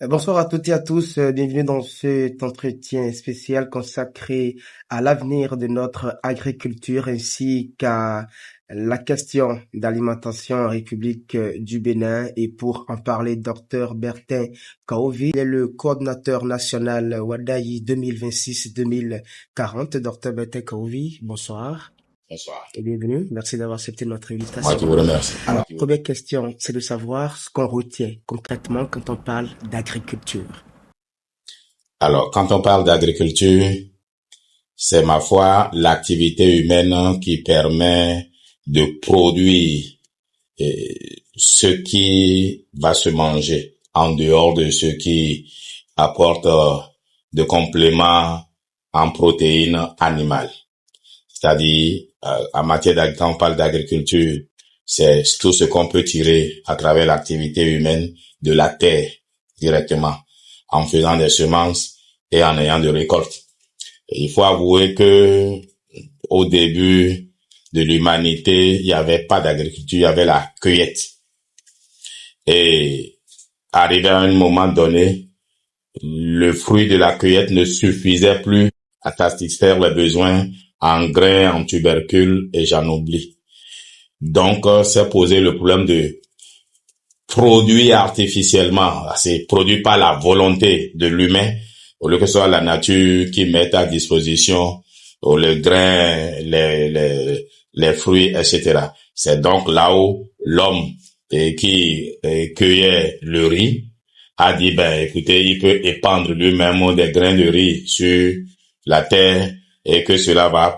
Bonsoir à toutes et à tous, bienvenue dans cet entretien spécial consacré à l'avenir de notre agriculture ainsi qu'à la question d'alimentation en République du Bénin. Et pour en parler, Dr Bertin Kaovi, il est le coordinateur national Wadayi 2026-2040. Dr Bertin Kaovi, bonsoir Bonsoir. et bienvenue. Merci d'avoir accepté notre Moi qui invitation. vous remercie. Alors, première question, c'est de savoir ce qu'on retient concrètement quand on parle d'agriculture. Alors, quand on parle d'agriculture, c'est ma foi l'activité humaine qui permet de produire ce qui va se manger en dehors de ce qui apporte de compléments en protéines animales. C'est-à-dire, en matière quand on parle d'agriculture, c'est tout ce qu'on peut tirer à travers l'activité humaine de la terre directement, en faisant des semences et en ayant de récoltes. Et il faut avouer que au début de l'humanité, il n'y avait pas d'agriculture, il y avait la cueillette. Et arrivé à un moment donné, le fruit de la cueillette ne suffisait plus à satisfaire les besoins en grains, en tubercules et j'en oublie. Donc, c'est posé le problème de produire artificiellement, c'est produit par la volonté de l'humain, au lieu que ce soit la nature qui mette à disposition les grains, les fruits, etc. C'est donc là où l'homme qui cueillait le riz a dit, écoutez, il peut épandre lui-même des grains de riz sur la terre et que cela va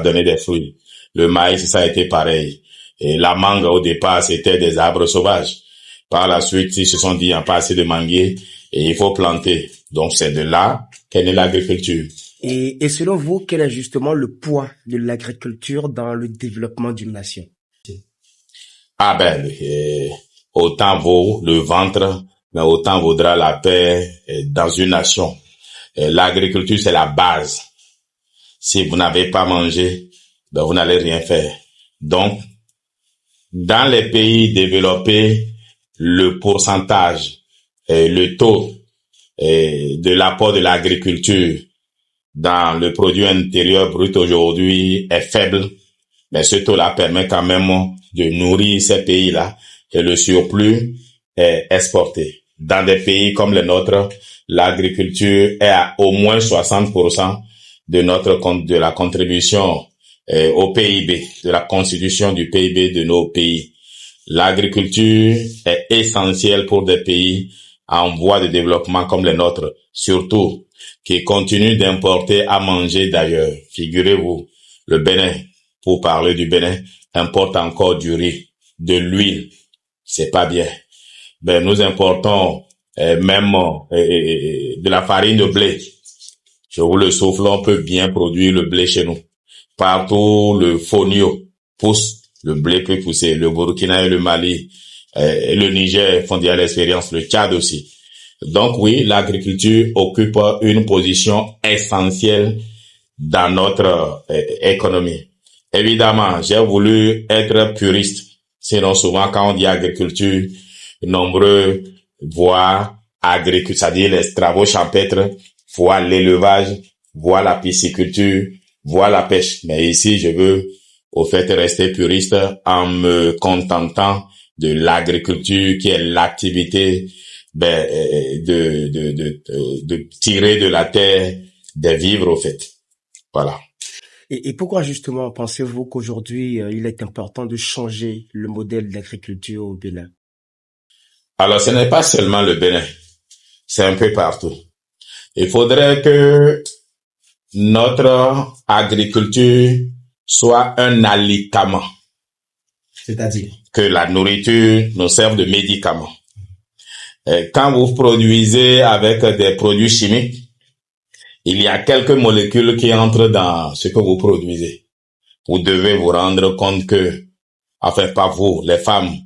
donner des fruits. Le maïs, ça a été pareil. Et la mangue, au départ, c'était des arbres sauvages. Par la suite, ils se sont dit, il n'y a pas assez de manguiers et il faut planter. Donc, c'est de là qu'est née l'agriculture. Et selon vous, quel est justement le poids de l'agriculture dans le développement d'une nation? Autant vaut le ventre, mais autant vaudra la paix dans une nation. L'agriculture, c'est la base. Si vous n'avez pas mangé, vous n'allez rien faire. Donc, dans les pays développés, le pourcentage, le taux de l'apport de l'agriculture dans le produit intérieur brut aujourd'hui est faible, mais ce taux-là permet quand même de nourrir ces pays-là et le surplus est exporté. Dans des pays comme le nôtre, l'agriculture est à au moins 60% de la contribution au PIB, de la constitution du PIB de nos pays. L'agriculture est essentielle pour des pays en voie de développement comme les nôtres, surtout qui continuent d'importer à manger d'ailleurs. Figurez-vous, le Bénin, pour parler du Bénin, importe encore du riz, de l'huile. C'est pas bien. Nous importons même de la farine de blé. Je vous le souffle, on peut bien produire le blé chez nous. Partout, le fonio pousse, le blé peut pousser. Le Burkina et le Mali, et le Niger font déjà l'expérience, le Tchad aussi. Donc oui, l'agriculture occupe une position essentielle dans notre économie. Évidemment, j'ai voulu être puriste. Sinon, souvent, quand on dit agriculture, nombreux voient agriculture, c'est-à-dire les travaux champêtres, voient l'élevage, voient la pisciculture, voient la pêche. Mais ici, je veux, au fait, rester puriste en me contentant de l'agriculture qui est l'activité de tirer de la terre des vivres, au fait. Voilà. Et pourquoi justement pensez-vous qu'aujourd'hui, il est important de changer le modèle d'agriculture au Bénin? Alors, ce n'est pas seulement le Bénin, c'est un peu partout. Il faudrait que notre agriculture soit un alicament. C'est-à-dire? Que la nourriture nous serve de médicament. Quand vous produisez avec des produits chimiques, il y a quelques molécules qui entrent dans ce que vous produisez. Vous devez vous rendre compte que, enfin pas vous, les femmes,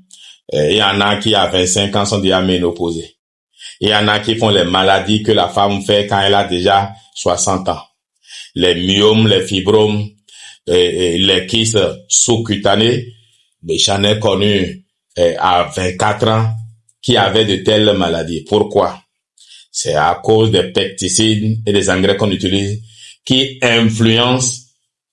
il y en a qui à 25 ans sont déjà ménopausées. Il y en a qui font les maladies que la femme fait quand elle a déjà 60 ans. Les myomes, les fibromes, les kystes sous-cutanés, j'en ai connu à 24 ans qui avaient de telles maladies. Pourquoi? C'est à cause des pesticides et des engrais qu'on utilise qui influencent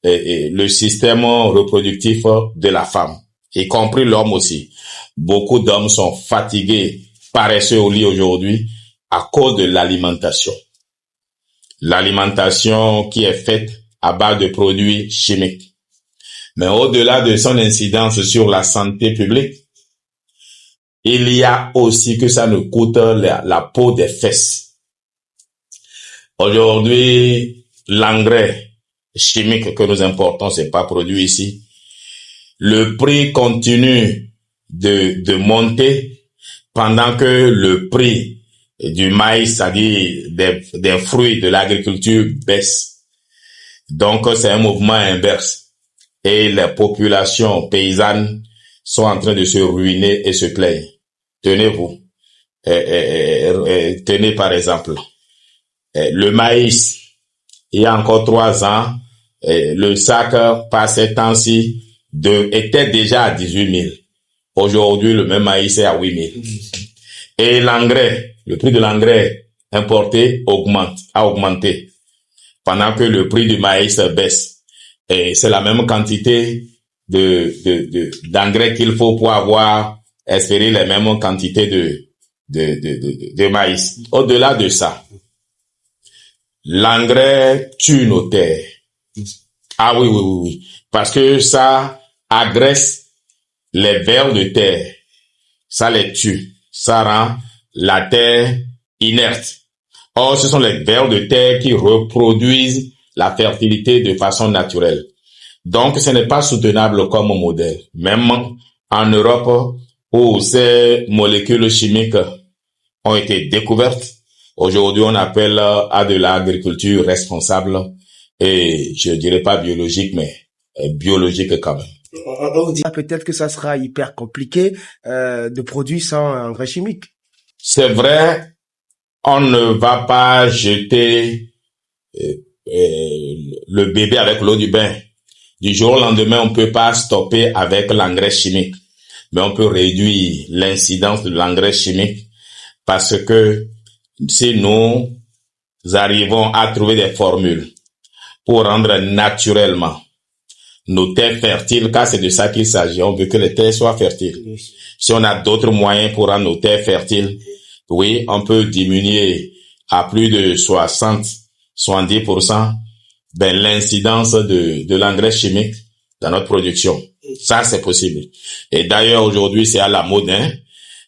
le système reproductif de la femme, y compris l'homme aussi. Beaucoup d'hommes sont fatigués, paresseux au lit aujourd'hui à cause de l'alimentation. L'alimentation qui est faite à base de produits chimiques. Mais au-delà de son incidence sur la santé publique, il y a aussi que ça nous coûte la peau des fesses. Aujourd'hui, l'engrais chimique que nous importons, c'est pas produit ici. Le prix continue de monter pendant que le prix du maïs, c'est-à-dire des fruits de l'agriculture, baisse. Donc, c'est un mouvement inverse. Et les populations paysannes sont en train de se ruiner et se plaindre. Tenez-vous. Tenez par exemple. Le maïs, il y a encore 3 ans, le sac par ces temps-ci était déjà à 18 000. Aujourd'hui, le même maïs est à 8 000. Et l'engrais, le prix de l'engrais importé a augmenté. Pendant que le prix du maïs baisse. Et c'est la même quantité d'engrais qu'il faut pour espérer les mêmes quantités de maïs. Au-delà de ça, l'engrais tue nos terres. Ah oui. Parce que ça agresse les vers de terre. Ça les tue. Ça rend la terre inerte. Or, ce sont les vers de terre qui reproduisent la fertilité de façon naturelle. Donc, ce n'est pas soutenable comme modèle. Même en Europe, où ces molécules chimiques ont été découvertes, aujourd'hui, on appelle à de l'agriculture responsable et je dirais pas biologique, mais biologique quand même. On dit peut-être que ça sera hyper compliqué de produire sans engrais chimique. C'est vrai, on ne va pas jeter le bébé avec l'eau du bain. Du jour au lendemain, on peut pas stopper avec l'engrais chimique, mais on peut réduire l'incidence de l'engrais chimique parce que si nous arrivons à trouver des formules pour rendre naturellement nos terres fertiles, car c'est de ça qu'il s'agit, on veut que les terres soient fertiles. Si on a d'autres moyens pour rendre nos terres fertiles, oui, on peut diminuer à plus de 70%, l'incidence de l'engrais chimique dans notre production. Ça, c'est possible. Et d'ailleurs, aujourd'hui, c'est à la mode, hein.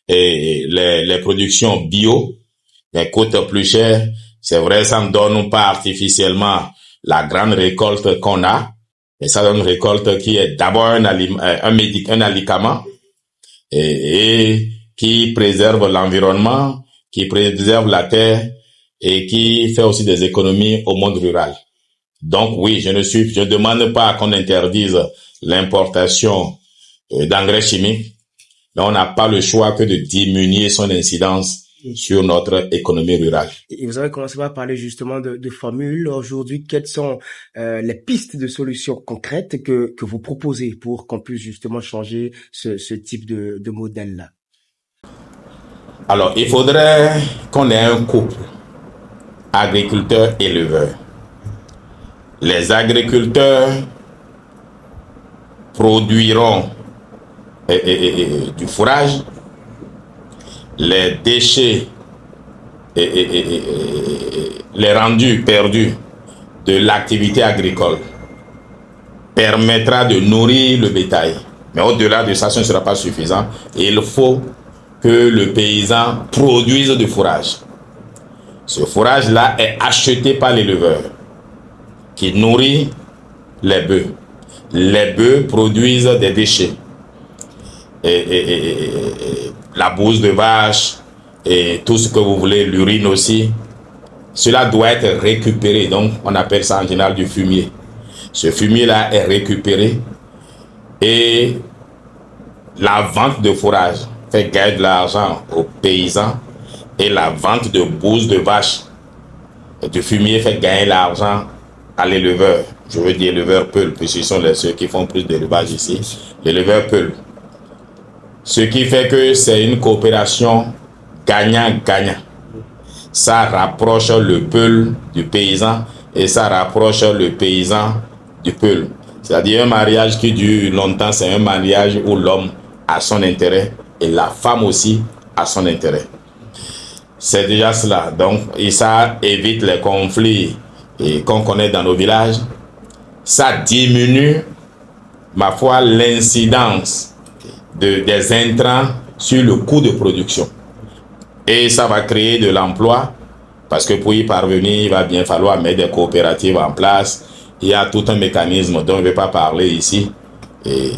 Et les productions bio, elles coûtent plus cher. C'est vrai, ça ne donne pas artificiellement la grande récolte qu'on a, mais ça donne une récolte qui est d'abord un médicament et qui préserve l'environnement, qui préserve la terre et qui fait aussi des économies au monde rural. Donc oui, je ne demande pas qu'on interdise l'importation d'engrais chimiques, mais on n'a pas le choix que de diminuer son incidence sur notre économie rurale. Et vous avez commencé par parler justement de formules. Aujourd'hui, quelles sont les pistes de solutions concrètes que vous proposez pour qu'on puisse justement changer ce type de modèle-là? Alors, il faudrait qu'on ait un couple agriculteur-éleveur. Les agriculteurs produiront du fourrage, les déchets les rendus perdus de l'activité agricole permettra de nourrir le bétail. Mais au-delà de ça, ce ne sera pas suffisant. Il faut que le paysan produise du fourrage. Ce fourrage-là est acheté par l'éleveur qui nourrit les bœufs. Les bœufs produisent des déchets. La bouse de vache et tout ce que vous voulez, l'urine aussi. Cela doit être récupéré. Donc, on appelle ça en général du fumier. Ce fumier-là est récupéré et la vente de fourrage fait gagner de l'argent aux paysans et la vente de bouse de vache et du fumier fait gagner de l'argent à l'éleveur. Je veux dire l'éleveur Peul, puisque ce sont ceux qui font plus d'élevage ici. L'éleveur Peul. Ce qui fait que c'est une coopération gagnant-gagnant. Ça rapproche le peuple du paysan et ça rapproche le paysan du peuple. C'est-à-dire un mariage qui dure longtemps, c'est un mariage où l'homme a son intérêt et la femme aussi a son intérêt. C'est déjà cela. Donc, et ça évite les conflits qu'on connaît dans nos villages. Ça diminue, ma foi, l'incidence des intrants sur le coût de production. Et ça va créer de l'emploi, parce que pour y parvenir, il va bien falloir mettre des coopératives en place. Il y a tout un mécanisme dont je ne vais pas parler ici, et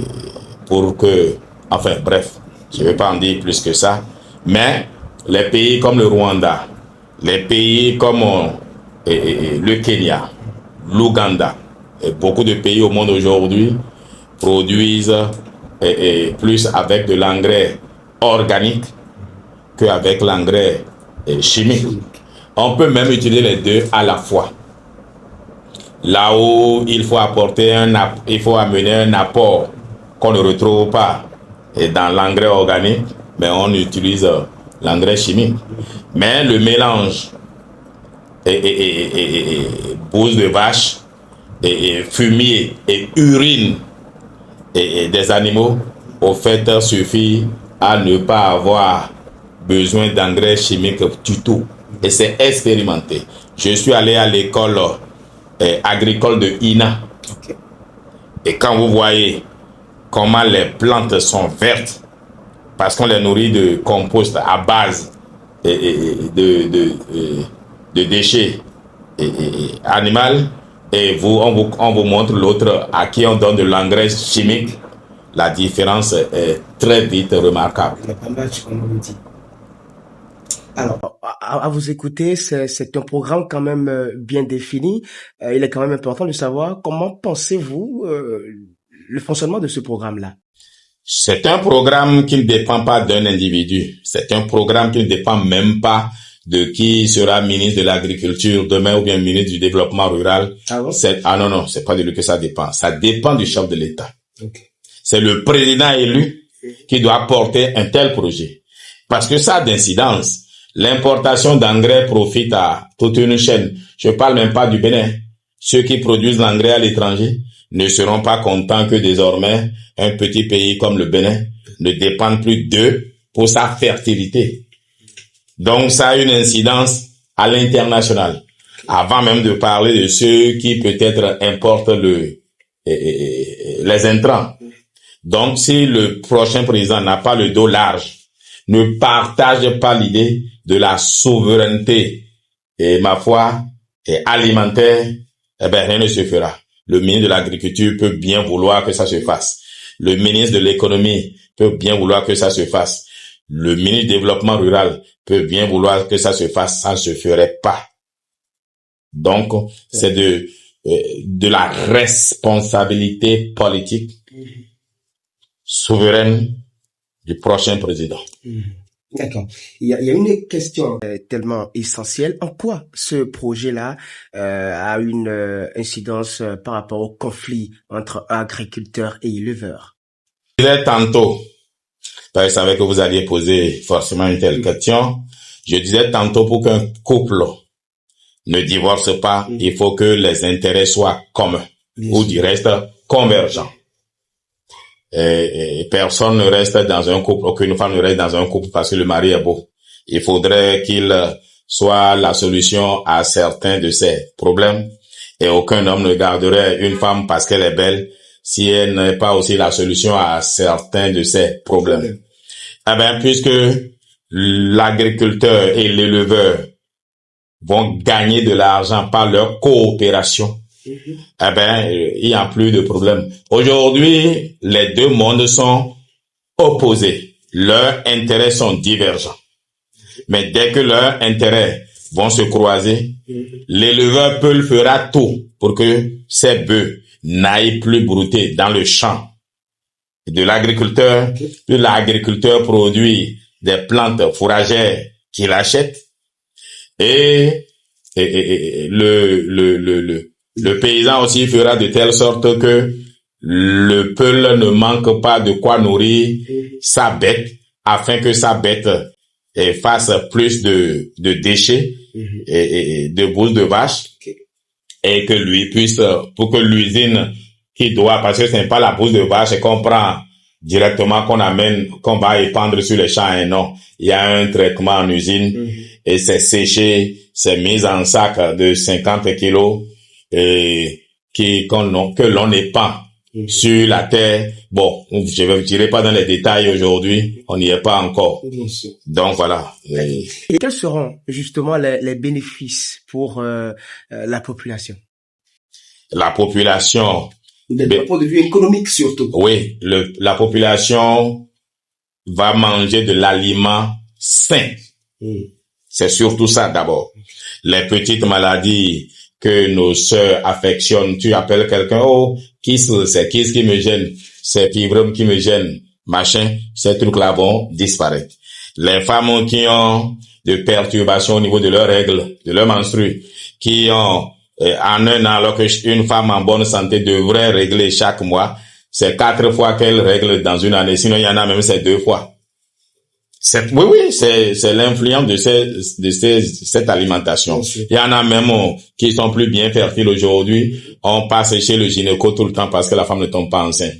pour que, enfin bref, je ne vais pas en dire plus que ça. Mais les pays comme le Rwanda, les pays comme le Kenya, l'Ouganda, et beaucoup de pays au monde aujourd'hui produisent plus avec de l'engrais organique qu'avec l'engrais chimique. On peut même utiliser les deux à la fois. Là où il faut amener un apport qu'on ne retrouve pas dans l'engrais organique, mais on utilise l'engrais chimique. Mais le mélange bouse de vache, fumier et urine des animaux, au fait, suffit à ne pas avoir besoin d'engrais chimiques du tout. Et c'est expérimenté. Je suis allé à l'école agricole de INA. Okay. Et quand vous voyez comment les plantes sont vertes, parce qu'on les nourrit de compost à base de déchets animaux, et on vous montre l'autre à qui on donne de l'engrais chimique, la différence est très vite remarquable. Alors, à vous écouter, c'est un programme quand même bien défini. Il est quand même important de savoir comment pensez-vous le fonctionnement de ce programme-là. C'est un programme qui ne dépend pas d'un individu. C'est un programme qui ne dépend même pas de qui sera ministre de l'Agriculture demain ou bien ministre du Développement Rural. Ah bon? Non, c'est pas de lui que ça dépend. Ça dépend du chef de l'État. Okay. C'est le président élu qui doit porter un tel projet. Parce que ça a d'incidence. L'importation d'engrais profite à toute une chaîne. Je parle même pas du Bénin. Ceux qui produisent l'engrais à l'étranger ne seront pas contents que désormais un petit pays comme le Bénin ne dépende plus d'eux pour sa fertilité. Donc ça a une incidence à l'international. Avant même de parler de ceux qui peut-être importent les intrants. Donc si le prochain président n'a pas le dos large, ne partage pas l'idée de la souveraineté et ma foi alimentaire, rien ne se fera. Le ministre de l'Agriculture peut bien vouloir que ça se fasse. Le ministre de l'Économie peut bien vouloir que ça se fasse. Le ministre du Développement Rural peut bien vouloir que ça se fasse, ça ne se ferait pas. Donc, c'est de la responsabilité politique souveraine du prochain président. D'accord. Il y a une question tellement essentielle. En quoi ce projet-là a une incidence par rapport au conflit entre agriculteurs et éleveurs? Je disais tantôt, je savais que vous alliez poser forcément une telle question. Je disais tantôt, pour qu'un couple ne divorce pas, il faut que les intérêts soient communs ou du reste convergents. Et personne ne reste dans un couple, aucune femme ne reste dans un couple parce que le mari est beau. Il faudrait qu'il soit la solution à certains de ces problèmes. Et aucun homme ne garderait une femme parce qu'elle est belle si elle n'est pas aussi la solution à certains de ces problèmes. Puisque l'agriculteur et l'éleveur vont gagner de l'argent par leur coopération, il n'y a plus de problème. Aujourd'hui, les deux mondes sont opposés. Leurs intérêts sont divergents. Mais dès que leurs intérêts vont se croiser, l'éleveur peut le fera tout pour que ses bœufs n'aillent plus brouter dans le champ de l'agriculteur. Que l'agriculteur produit des plantes fourragères qu'il achète et le paysan aussi fera de telle sorte que le peuple ne manque pas de quoi nourrir sa bête afin que sa bête fasse plus de déchets de bouse de vache, et que lui puisse, pour que l'usine qui doit, parce que ce n'est pas la bouse de vache qu'on prend directement, qu'on amène, qu'on va épandre sur les champs, et non. Il y a un traitement en usine, et c'est séché, c'est mis en sac de 50 kilos, et que l'on épand sur la terre. Bon, je ne dirai pas dans les détails aujourd'hui, on n'y est pas encore. Donc voilà. Et quels seront justement les bénéfices pour la population? La population, D'un point de vue économique surtout. Oui, la population va manger de l'aliment sain. C'est surtout ça d'abord. Les petites maladies que nos sœurs affectionnent, tu appelles quelqu'un, oh, c'est qui me gêne, c'est fibrome qui me gêne, machin, ces trucs-là vont disparaître. Les femmes qui ont de perturbations au niveau de leurs règles, de leurs menstrues, qui ont en un an, alors qu'une femme en bonne santé devrait régler chaque mois, c'est 4 fois qu'elle règle dans une année. Sinon, il y en a même, c'est 2 fois. C'est l'influence de cette alimentation. Il y en a même qui sont plus bien fertiles aujourd'hui. On passe chez le gynéco tout le temps parce que la femme ne tombe pas enceinte.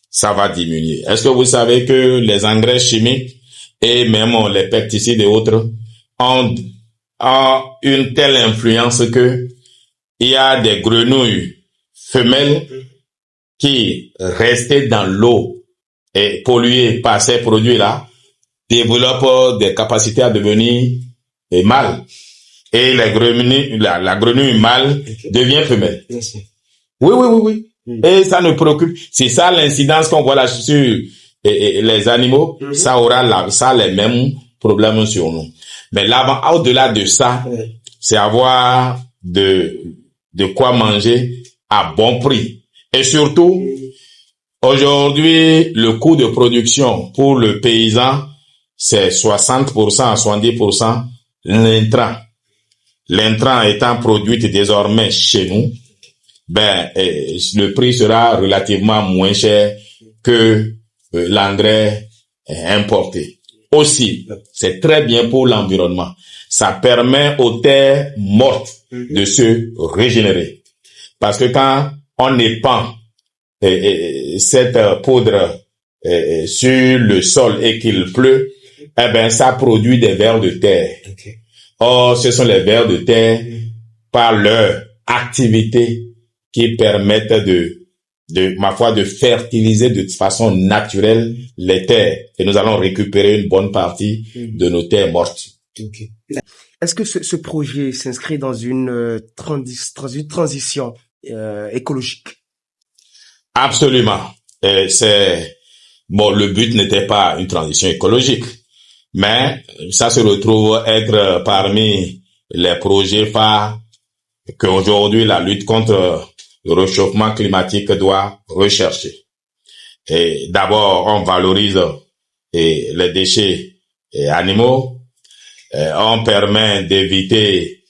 Ça va diminuer. Est-ce que vous savez que les engrais chimiques et même les pesticides et autres ont une telle influence que il y a des grenouilles femelles qui, restées dans l'eau et polluées par ces produits-là, développent des capacités à devenir mâles. Et la grenouille mâle devient femelle. Oui. Et ça nous préoccupe. C'est ça l'incidence qu'on voit là sur les animaux. Ça aura les mêmes problèmes sur nous. Mais là, au-delà de ça, c'est avoir de quoi manger à bon prix. Et surtout, aujourd'hui, le coût de production pour le paysan, c'est 60% à 70% l'intrant. L'intrant étant produit désormais chez nous, le prix sera relativement moins cher que l'engrais importé. Aussi, c'est très bien pour l'environnement. Ça permet aux terres mortes de se régénérer. Parce que quand on épand cette poudre sur le sol et qu'il pleut, ça produit des vers de terre. Or, ce sont les vers de terre, par leur activité, qui permettent ma foi, de fertiliser de façon naturelle les terres. Et nous allons récupérer une bonne partie de nos terres mortes. Est-ce que ce projet s'inscrit dans une transition écologique? Absolument. Le but n'était pas une transition écologique, mais ça se retrouve être parmi les projets phares qu'aujourd'hui la lutte contre le réchauffement climatique doit rechercher. Et d'abord, on valorise les déchets animaux. On permet d'éviter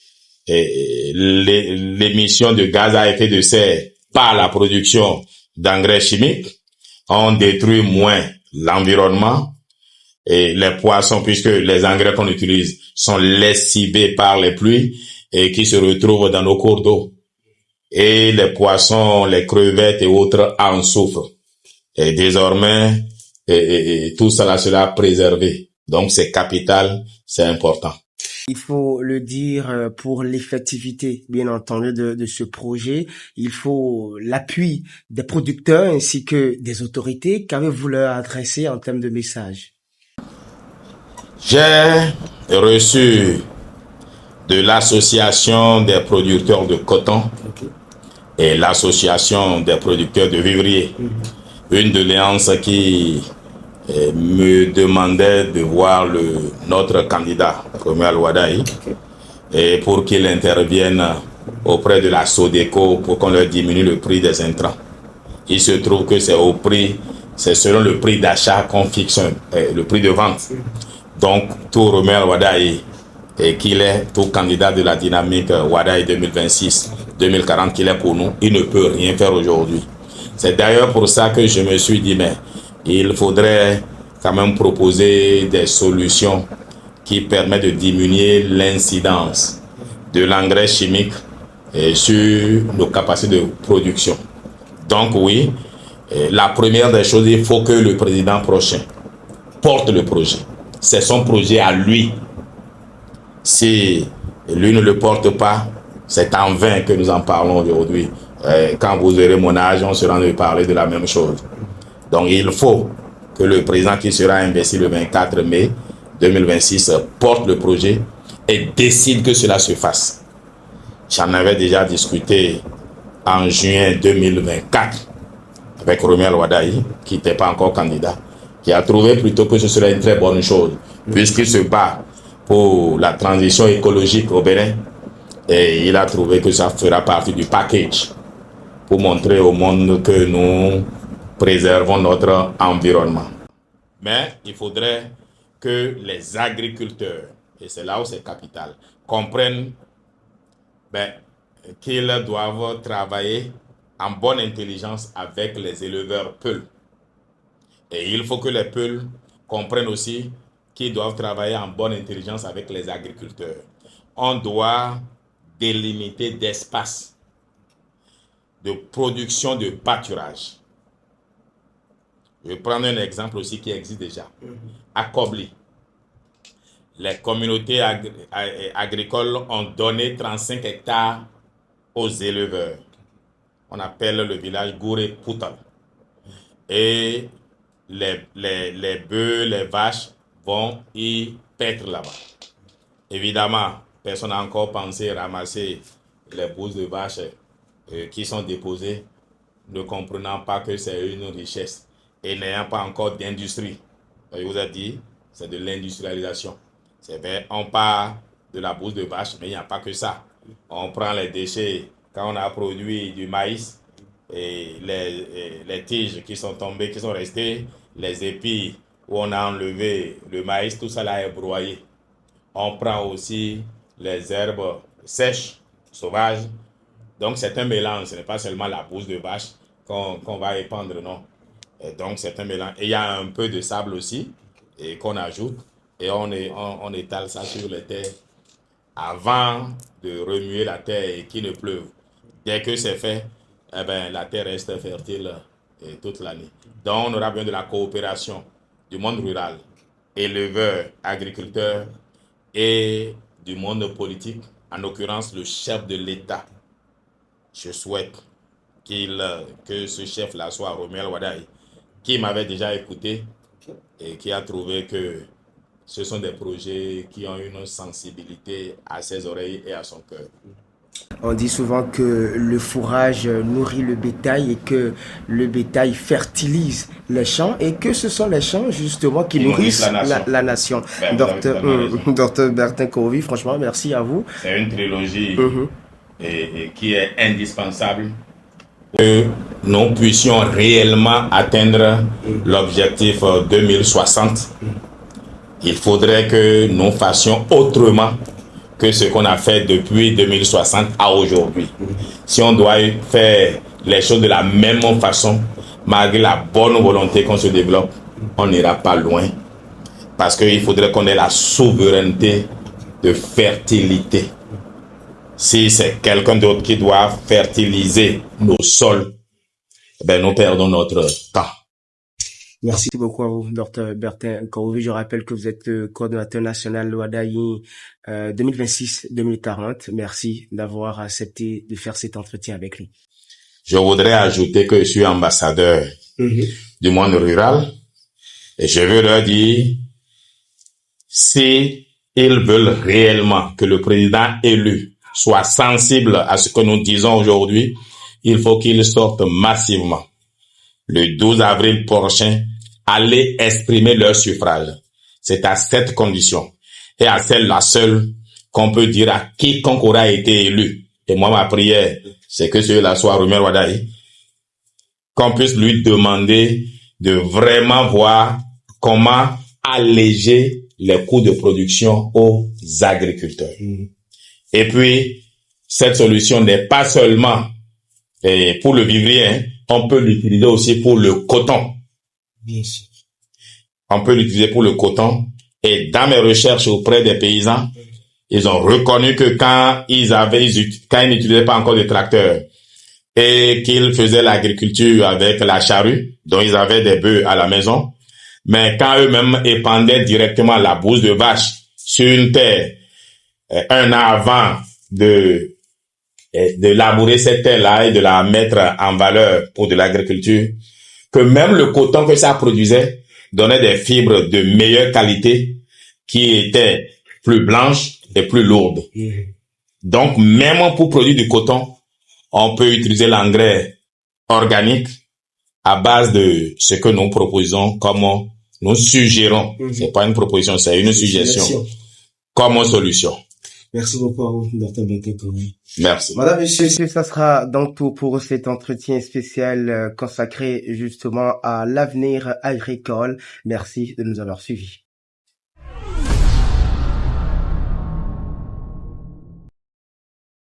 l'émission de gaz à effet de serre par la production d'engrais chimiques. On détruit moins l'environnement et les poissons, puisque les engrais qu'on utilise sont lessivés par les pluies et qui se retrouvent dans nos cours d'eau. Et les poissons, les crevettes et autres en souffrent. Et désormais, tout cela sera préservé. Donc c'est capital, c'est important. Il faut le dire, pour l'effectivité, bien entendu, de ce projet, il faut l'appui des producteurs ainsi que des autorités. Qu'avez-vous leur adressé en termes de message? J'ai reçu de l'association des producteurs de coton et l'association des producteurs de vivriers une doléance qui me demandait de voir notre candidat, Romel Wadaï, et pour qu'il intervienne auprès de la Sodeco pour qu'on leur diminue le prix des intrants. Il se trouve que c'est selon le prix d'achat qu'on fixe le prix de vente. Donc, tout Romel Wadaï, et qu'il est tout candidat de la dynamique Wadaï 2026-2040 qu'il est pour nous, il ne peut rien faire aujourd'hui. C'est d'ailleurs pour ça que je me suis dit, mais il faudrait quand même proposer des solutions qui permet de diminuer l'incidence de l'engrais chimique sur nos capacités de production. Donc oui, la première des choses, il faut que le président prochain porte le projet. C'est son projet à lui. Si lui ne le porte pas, c'est en vain que nous en parlons aujourd'hui. Quand vous aurez mon âge, on sera en train de parler de la même chose. Donc il faut que le président qui sera investi le 24 mai 2026 porte le projet et décide que cela se fasse. J'en avais déjà discuté en juin 2024 avec Romuald Wadaï, qui n'était pas encore candidat, qui a trouvé plutôt que ce serait une très bonne chose, puisqu'il se bat pour la transition écologique au Bénin, et il a trouvé que ça fera partie du package pour montrer au monde que nous préservons notre environnement. Mais il faudrait que les agriculteurs, et c'est là où c'est capital, comprennent qu'ils doivent travailler en bonne intelligence avec les éleveurs peuls. Et il faut que les peuls comprennent aussi qu'ils doivent travailler en bonne intelligence avec les agriculteurs. On doit délimiter d'espace de production de pâturage. Je vais prendre un exemple aussi qui existe déjà. À Kobli, les communautés agricoles ont donné 35 hectares aux éleveurs. On appelle le village Gouré Poutal. Et les bœufs, les vaches vont y paître là-bas. Évidemment, personne n'a encore pensé ramasser les bousses de vaches qui sont déposées, ne comprenant pas que c'est une richesse et n'ayant pas encore d'industrie. Je vous ai dit, c'est de l'industrialisation. C'est vrai, on part de la bouse de vache, mais il n'y a pas que ça. On prend les déchets quand on a produit du maïs et les tiges qui sont tombées, qui sont restées, les épis où on a enlevé le maïs, tout ça là est broyé. On prend aussi les herbes sèches, sauvages. Donc c'est un mélange, ce n'est pas seulement la bouse de vache qu'on va épandre, non. Et donc c'est un mélange. Et il y a un peu de sable aussi et qu'on ajoute et on étale ça sur les terres avant de remuer la terre et qu'il ne pleuve. Dès que c'est fait, eh ben, la terre reste fertile toute l'année. Donc on aura besoin de la coopération du monde rural, éleveurs, agriculteurs et du monde politique, en l'occurrence le chef de l'État. Je souhaite que ce chef-là soit Romuald Wadaï, qui m'avait déjà écouté et qui a trouvé que ce sont des projets qui ont une sensibilité à ses oreilles et à son cœur. On dit souvent que le fourrage nourrit le bétail et que le bétail fertilise les champs et que ce sont les champs justement qui nourrissent la nation. Docteur Bertin Kohovi, franchement, merci à vous. C'est une trilogie et qui est indispensable que nous puissions réellement atteindre l'objectif 2060. Il faudrait que nous fassions autrement que ce qu'on a fait depuis 2060 à aujourd'hui. Si on doit faire les choses de la même façon, malgré la bonne volonté qu'on se développe, on n'ira pas loin. Parce qu'il faudrait qu'on ait la souveraineté de fertilité. Si c'est quelqu'un d'autre qui doit fertiliser nos sols, ben nous perdons notre temps. Merci beaucoup à vous, Dr Bertin Kohovi. Je rappelle que vous êtes le coordonnateur national Wadaï 2026-2040. Merci d'avoir accepté de faire cet entretien avec nous. Je voudrais ajouter que je suis ambassadeur du monde rural et je veux leur dire, si ils veulent réellement que le président élu soit sensible à ce que nous disons aujourd'hui, il faut qu'il sorte massivement. Le 12 avril prochain, aller exprimer leur suffrage. C'est à cette condition et à celle-là seule qu'on peut dire à quiconque aura été élu. Et moi, ma prière, c'est que celui-là soit Romuald Wadaï, qu'on puisse lui demander de vraiment voir comment alléger les coûts de production aux agriculteurs. Et puis, cette solution n'est pas seulement pour le vivrier, on peut l'utiliser aussi pour le coton. Bien sûr. On peut l'utiliser pour le coton Et dans mes recherches auprès des paysans, ils ont reconnu que quand ils n'utilisaient pas encore de tracteurs et qu'ils faisaient l'agriculture avec la charrue, dont ils avaient des bœufs à la maison, mais quand eux-mêmes épandaient directement la bouse de vache sur une terre, un an avant de labourer cette terre-là et de la mettre en valeur pour de l'agriculture, que même le coton que ça produisait donnait des fibres de meilleure qualité qui étaient plus blanches et plus lourdes. Donc, même pour produire du coton, on peut utiliser l'engrais organique à base de ce que nous proposons comme nous suggérons. C'est pas une proposition, c'est une suggestion comme solution. Merci beaucoup à vous, Dr. Benkekoun. Merci. Madame, monsieur, ça sera donc tout pour cet entretien spécial consacré justement à l'avenir agricole. Merci de nous avoir suivis.